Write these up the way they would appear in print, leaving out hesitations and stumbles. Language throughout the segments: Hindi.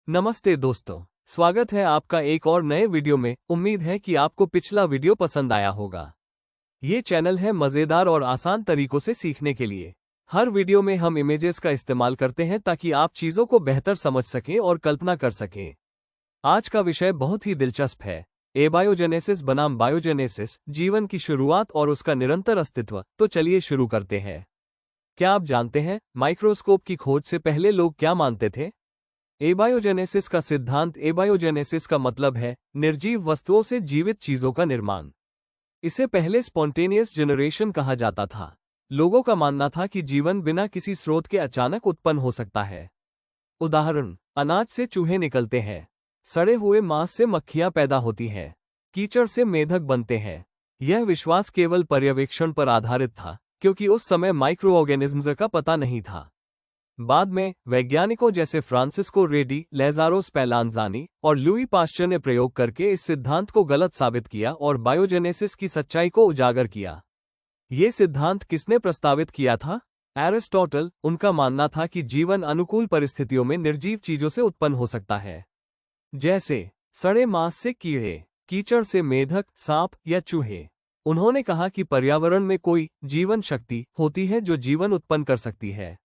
नमस्ते दोस्तों, स्वागत है आपका एक और नए वीडियो में। उम्मीद है कि आपको पिछला वीडियो पसंद आया होगा। ये चैनल है मज़ेदार और आसान तरीकों से सीखने के लिए। हर वीडियो में हम इमेजेस का इस्तेमाल करते हैं ताकि आप चीज़ों को बेहतर समझ सकें और कल्पना कर सकें। आज का विषय बहुत ही दिलचस्प है, एबायोजेनेसिस बनाम बायोजेनेसिस, जीवन की शुरुआत और उसका निरंतर अस्तित्व। तो चलिए शुरू करते हैं। क्या आप जानते हैं, माइक्रोस्कोप की खोज से पहले लोग क्या मानते थे? एबायोजेनेसिस का सिद्धांत। एबायोजेनेसिस का मतलब है निर्जीव वस्तुओं से जीवित चीजों का निर्माण। इसे पहले स्पॉन्टेनियस जनरेशन कहा जाता था। लोगों का मानना था कि जीवन बिना किसी स्रोत के अचानक उत्पन्न हो सकता है। उदाहरण, अनाज से चूहे निकलते हैं, सड़े हुए मांस से मक्खियां पैदा होती हैं, कीचड़ से मेढक बनते हैं। यह विश्वास केवल पर्यवेक्षण पर आधारित था, क्योंकि उस समय माइक्रो ऑर्गेनिज्म्स का पता नहीं था। बाद में वैज्ञानिकों जैसे फ्रांसिस्को रेडी, लेज़ारो स्पेलांज़ानी और लुई पाश्चर ने प्रयोग करके इस सिद्धांत को गलत साबित किया और बायोजेनेसिस की सच्चाई को उजागर किया। ये सिद्धांत किसने प्रस्तावित किया था? एरिस्टोटल। उनका मानना था कि जीवन अनुकूल परिस्थितियों में निर्जीव चीजों से उत्पन्न हो सकता है, जैसे सड़े मांस से कीड़े, कीचड़ से मेढक, सांप या चूहे। उन्होंने कहा कि पर्यावरण में कोई जीवन शक्ति होती है जो जीवन उत्पन्न कर सकती है।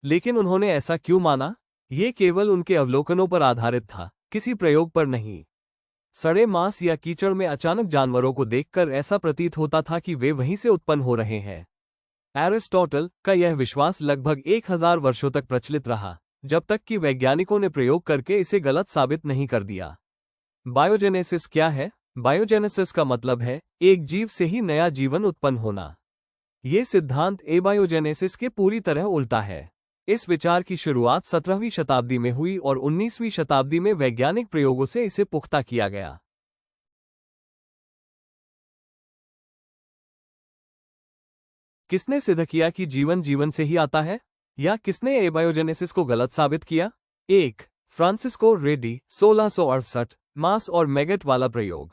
लेकिन उन्होंने ऐसा क्यों माना? ये केवल उनके अवलोकनों पर आधारित था, किसी प्रयोग पर नहीं। सड़े मांस या कीचड़ में अचानक जानवरों को देखकर ऐसा प्रतीत होता था कि वे वहीं से उत्पन्न हो रहे हैं। एरिस्टोटल का यह विश्वास लगभग 1000 वर्षों तक प्रचलित रहा, जब तक कि वैज्ञानिकों ने प्रयोग करके इसे गलत साबित नहीं कर दिया। बायोजेनेसिस क्या है? बायोजेनेसिस का मतलब है एक जीव से ही नया जीवन उत्पन्न होना। ये सिद्धांत एबायोजेनेसिस के पूरी तरह उल्टा है। इस विचार की शुरुआत 17वीं शताब्दी में हुई और 19वीं शताब्दी में वैज्ञानिक प्रयोगों से इसे पुख्ता किया गया। किसने सिद्ध किया कि जीवन जीवन से ही आता है? या किसने एबायोजेनेसिस को गलत साबित किया? 1. फ्रांसिस्को रेडी, 1668, मांस और मैगट वाला प्रयोग।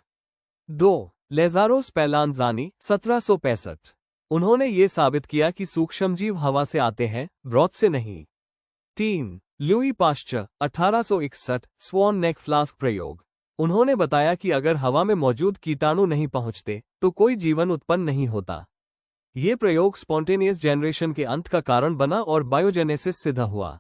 2. लेज़ारो स्पेलांज़ानी, 1765। उन्होंने ये साबित किया कि सूक्ष्मजीव हवा से आते हैं, ब्रॉथ से नहीं। 3. लुई पाश्चर, 1861, स्वॉन नेक फ्लास्क प्रयोग। उन्होंने बताया कि अगर हवा में मौजूद कीटाणु नहीं पहुंचते तो कोई जीवन उत्पन्न नहीं होता। ये प्रयोग स्पॉन्टेनियस जनरेशन के अंत का कारण बना और बायोजेनेसिस सिद्ध हुआ।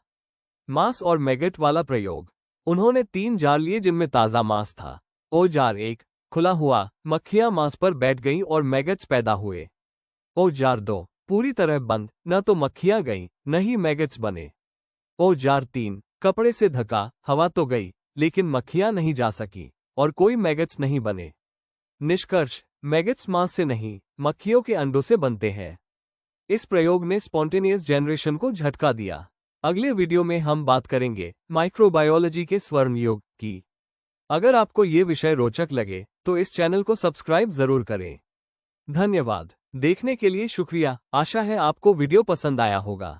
मांस और मैगट वाला प्रयोग। उन्होंने 3 जार लिए जिनमें ताज़ा मांस था। ओ जार 1, खुला हुआ, मक्खियां मांस पर बैठ गईं और मैगट्स पैदा हुए। ओ जार 2, पूरी तरह बंद, न तो मक्खियां गईं न ही मैगट्स बने। ओ जार 3, कपड़े से ढका, हवा तो गई लेकिन मक्खियां नहीं जा सकी और कोई मैगट्स नहीं बने। निष्कर्ष, मैगट्स मांस से नहीं, मक्खियों के अंडों से बनते हैं। इस प्रयोग ने स्पॉन्टेनियस जनरेशन को झटका दिया। अगले वीडियो में हम बात करेंगे माइक्रोबायोलॉजी के स्वर्ण युग की। अगर आपको ये विषय रोचक लगे तो इस चैनल को सब्सक्राइब जरूर करें। धन्यवाद। देखने के लिए शुक्रिया। आशा है आपको वीडियो पसंद आया होगा।